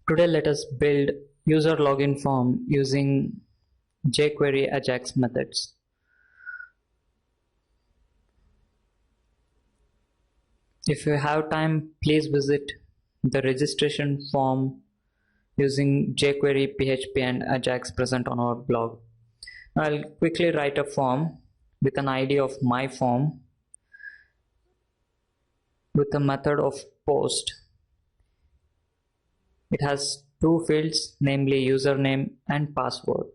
Today let us build user login form using jQuery AJAX methods. If you have time, please visit the registration form using jQuery, PHP and AJAX present on our blog. Now I'll quickly write a form with an ID of my form with a method of post. It has two fields, namely username and password.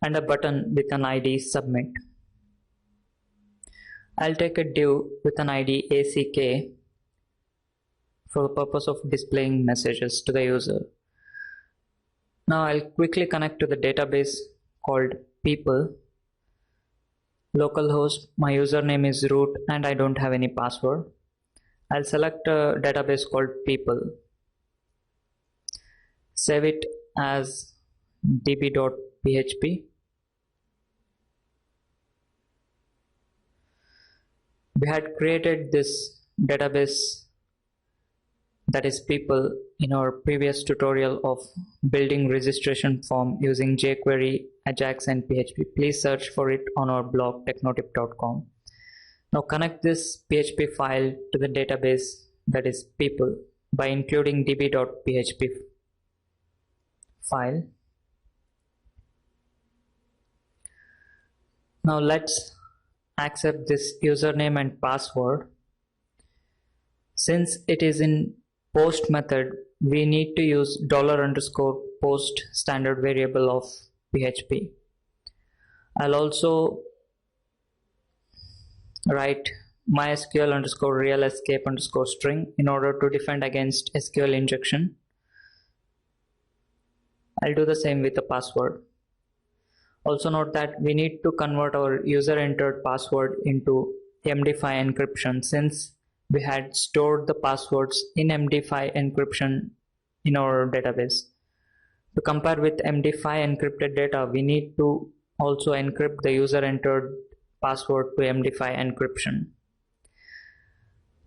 And a button with an ID submit. I'll take a div with an ID ACK for the purpose of displaying messages to the user. Now I'll quickly connect to the database called people. Localhost, my username is root and I don't have any password. I'll select a database called people. Save it as db.php. We had created this database, that is people, in our previous tutorial of building registration form using jQuery, AJAX and PHP. Please search for it on our blog technotip.com. Now connect this PHP file to the database, that is people, by including db.php file. Now let's accept this username and password. Since it is in post method, we need to use $_post standard variable of PHP. I'll also write mysql_real escape_string in order to defend against SQL injection. I'll do the same with the password. Also note that we need to convert our user entered password into MD5 encryption, since we had stored the passwords in MD5 encryption in our database. To compare with MD5 encrypted data, we need to also encrypt the user entered password to MD5 encryption.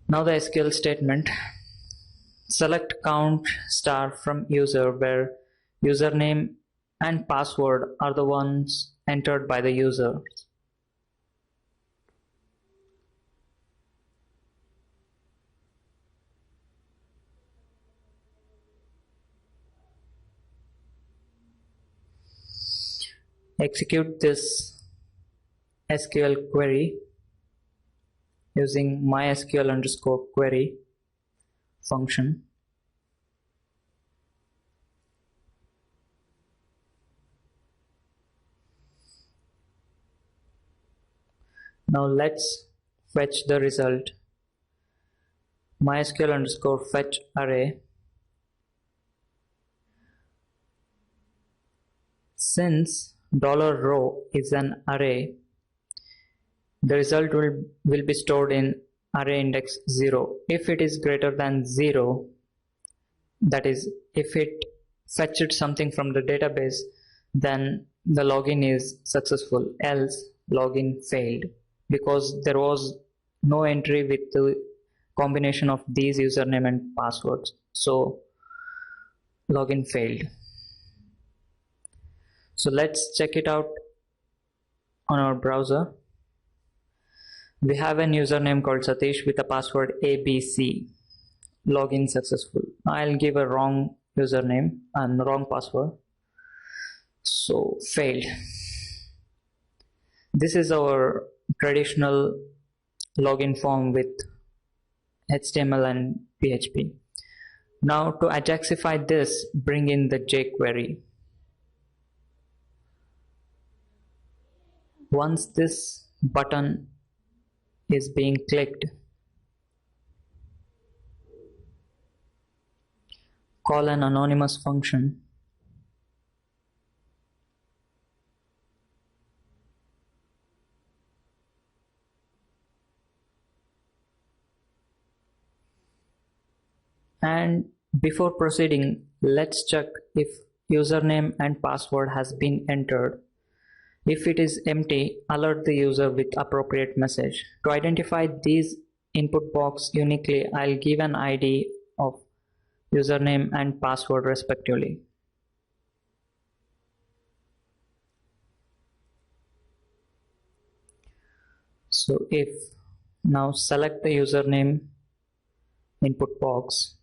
Now the SQL statement. Select count star from user, where username and password are the ones entered by the user. Execute this SQL query using mysql_query function. Now let's fetch the result. mysql_fetch array. Since $row is an array, the result will be stored in array index 0. If it is greater than 0, that is, if it fetched something from the database, then the login is successful, else login failed, because there was no entry with the combination of these username and passwords. So login failed. So let's check it out on our browser. We have an username called Satish with a password ABC. Login successful. I'll give a wrong username and wrong password. So failed. This is our traditional login form with HTML and PHP. Now to AJAXify this, bring in the jQuery. Once this button is being clicked, call an anonymous function. And before proceeding, let's check if username and password has been entered. If it is empty, alert the user with appropriate message. To identify these input box uniquely, I'll give an ID of username and password respectively. So if now select the username input box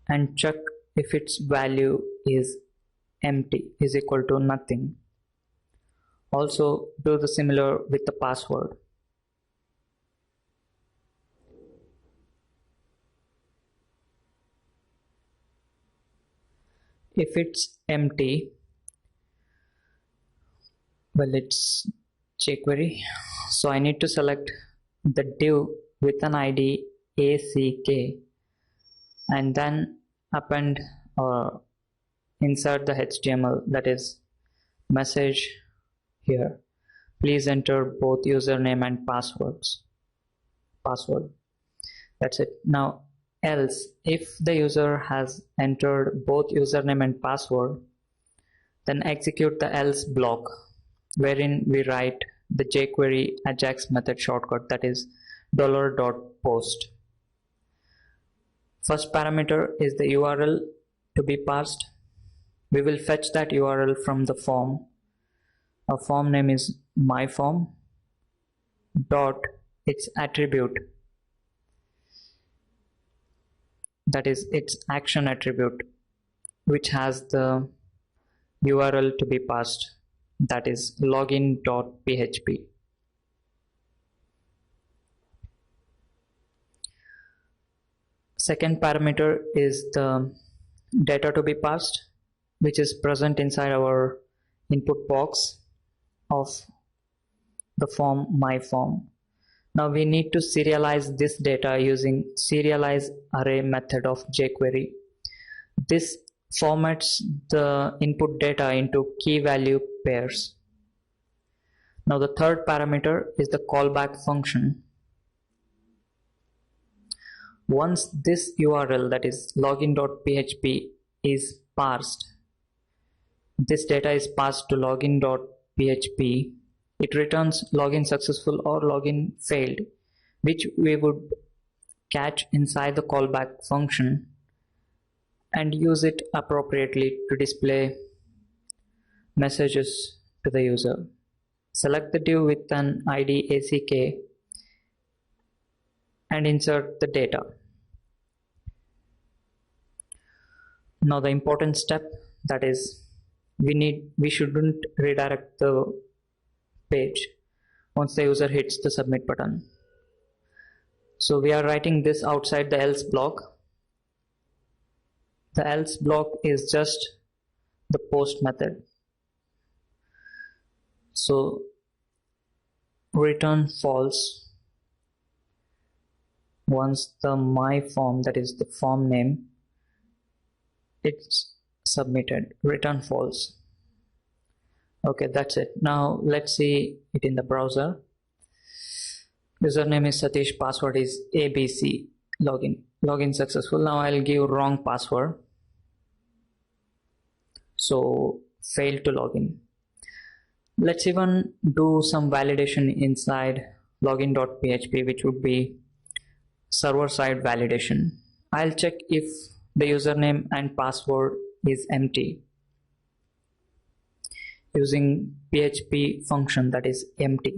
and check if its value is empty, is equal to nothing. Also do the similar with the password. If it's empty, well, it's jQuery, so I need to select the div with an ID ACK and then append or insert the HTML, that is message here. Please enter both username and password. That's it. Now else, if the user has entered both username and password, then execute the else block, wherein we write the jQuery AJAX method shortcut, that is $.post. First parameter is the URL to be parsed. We will fetch that URL from the form. Our form name is myform dot its attribute, that is its action attribute, which has the URL to be passed, that is login.php. Second parameter is the data to be passed, which is present inside our input box of the form myform. Now we need to serialize this data using serialize array method of jQuery. This formats the input data into key value pairs. Now the third parameter is the callback function. Once this URL, that is login.php, is parsed, this data is passed to login.php, it returns login successful or login failed, which we would catch inside the callback function and use it appropriately to display messages to the user. Select the div with an ID ACK and insert the data. Now the important step, that is we shouldn't redirect the page once the user hits the submit button. So we are writing this outside the else block. The else block is just the post method. So return false once the myform, that is the form name, it's submitted. Return false. Okay, that's it. Now let's see it in the browser. Username is Satish, password is ABC, login successful. Now I'll give wrong password, so failed to login. Let's even do some validation inside login.php, which would be server-side validation. I'll check if the username and password is empty using PHP function, that is empty.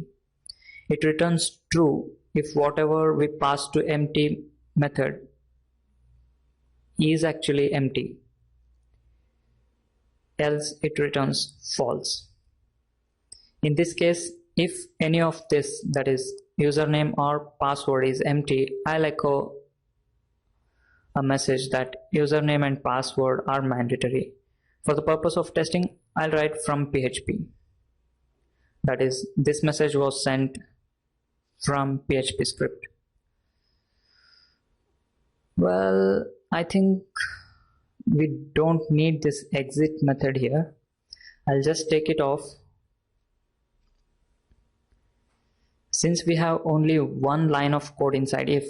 It returns true if whatever we pass to empty method is actually empty, else it returns false. In this case, if any of this, that is username or password, is empty, I'll echo a message that username and password are mandatory. For the purpose of testing, I'll write from PHP. That is, this message was sent from PHP script. Well, I think we don't need this exit method here. I'll just take it off. Since we have only one line of code inside, if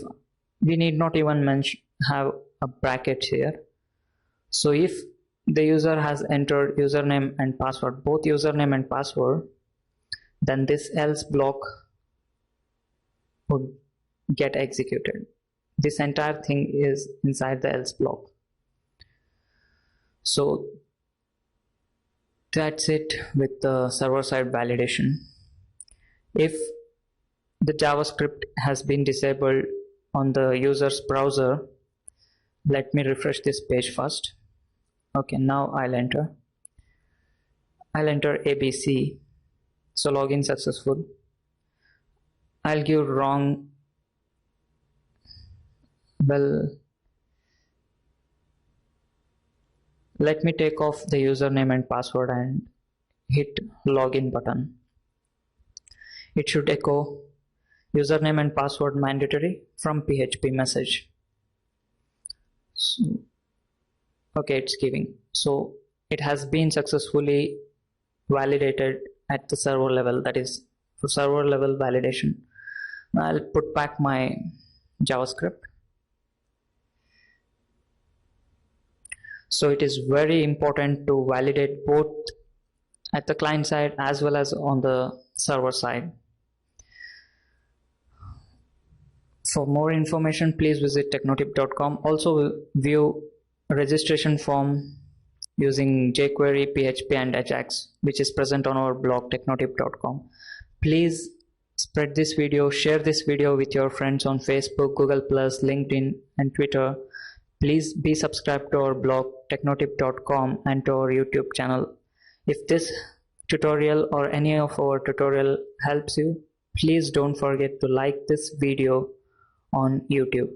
we need not even have a bracket here. So if the user has entered username and password, both username and password, then this else block would get executed. This entire thing is inside the else block. So that's it with the server-side validation. If the JavaScript has been disabled on the user's browser, let me refresh this page first. Okay, now I'll enter ABC. So login successful. I'll give wrong. Well, let me take off the username and password and hit login button. It should echo username and password mandatory from PHP message. So, okay, it's giving. So it has been successfully validated at the server level, that is for server level validation. Now I'll put back my JavaScript. So it is very important to validate both at the client side as well as on the server side. For more information, please visit technotip.com. Also view registration form using jQuery, PHP and AJAX, which is present on our blog technotip.com. Please spread this video, share this video with your friends on Facebook, Google+, LinkedIn and Twitter. Please be subscribed to our blog technotip.com and to our YouTube channel. If this tutorial or any of our tutorial helps you, please don't forget to like this video on YouTube.